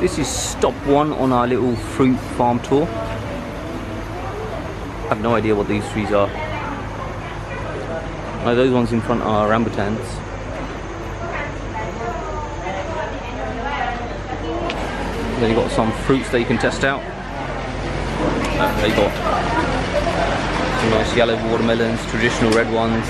This is stop one on our little fruit farm tour. I have no idea what these trees are. No, those ones in front are rambutans. Then you've got some fruits that you can test out. They got some nice yellow watermelons, traditional red ones,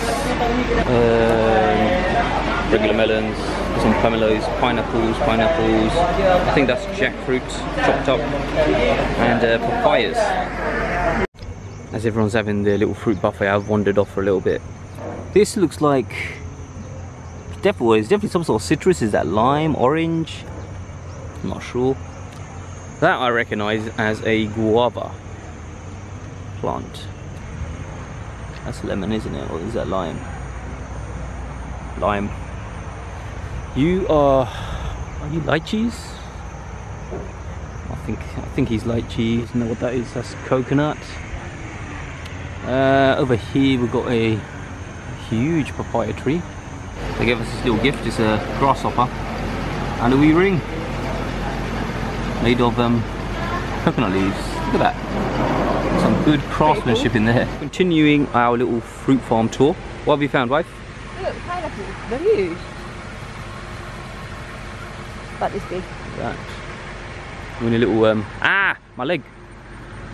regular melons, some pomelos, pineapples. I think that's jackfruit chopped up, and papayas. As everyone's having their little fruit buffet, I've wandered off for a little bit. This looks like it's definitely some sort of citrus. Is that lime, orange? I'm not sure. That I recognise as a guava plant. That's lemon, isn't it? Or is that lime? Lime. Are you lychees? I think he's lychee. I don't know what that is. That's coconut. Over here we've got a huge papaya tree. They gave us this little gift. It's a grasshopper and a wee ring made of coconut leaves. Look at that. Some good craftsmanship in there. Continuing our little fruit farm tour. What have you found, wife? Look, pineapples. They're huge. About this big. Look at that. Doing a little my leg.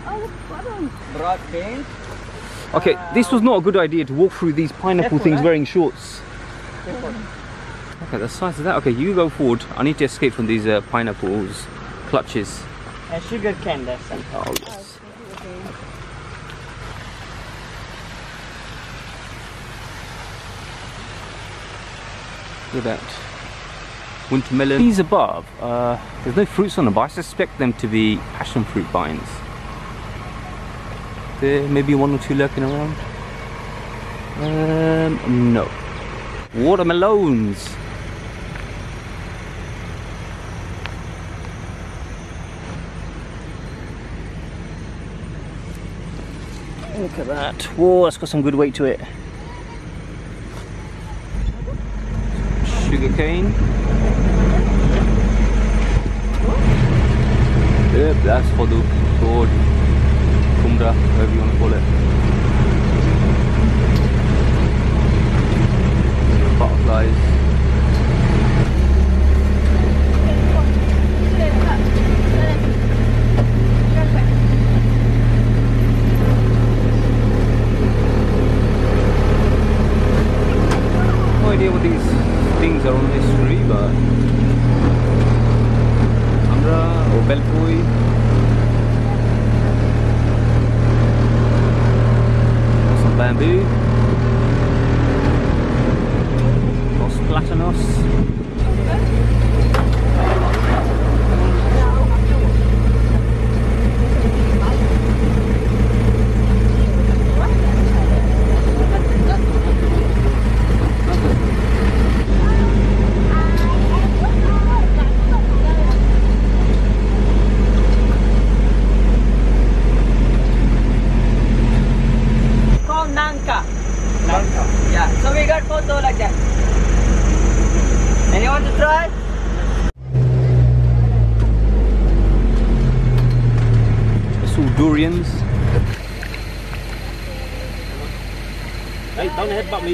Oh, look, what on? Broad paint. Okay, this was not a good idea to walk through these pineapple things wearing shorts. Okay, the size of that. Okay, you go forward. I need to escape from these pineapples clutches. A sugar cane, that's something. Oh, yes. Look at that. Winter melon. These above, there's no fruits on them, but I suspect them to be passion fruit vines. There may be one or two lurking around. No. Watermelons. Look at that. Whoa, that's got some good weight to it. Sugar cane. Yep, that's for the sword. Kumra, whatever you want to call it. Butterflies. No idea what these things are on this tree, but Amra or Belpui. Some bamboo. Los Platanos. Yeah, so we got photo like that. Anyone to try? It's all durians. Hey, don't headbutt me.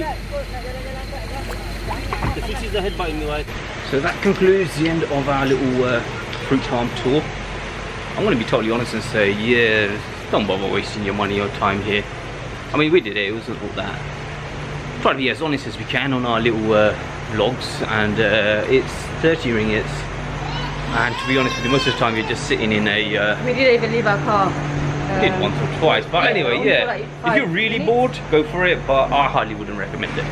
The fishes are headbutting me, right? So that concludes the end of our little fruit farm tour. I'm going to be totally honest and say, yeah, don't bother wasting your money or time here. I mean, we did it wasn't all that. Try to be as honest as we can on our little vlogs, and it's 30 ringgits. And to be honest with you, most of the time you're just sitting in a... We didn't even leave our car. did once or twice, but anyway, yeah. If you're really bored, go for it, but I highly wouldn't recommend it.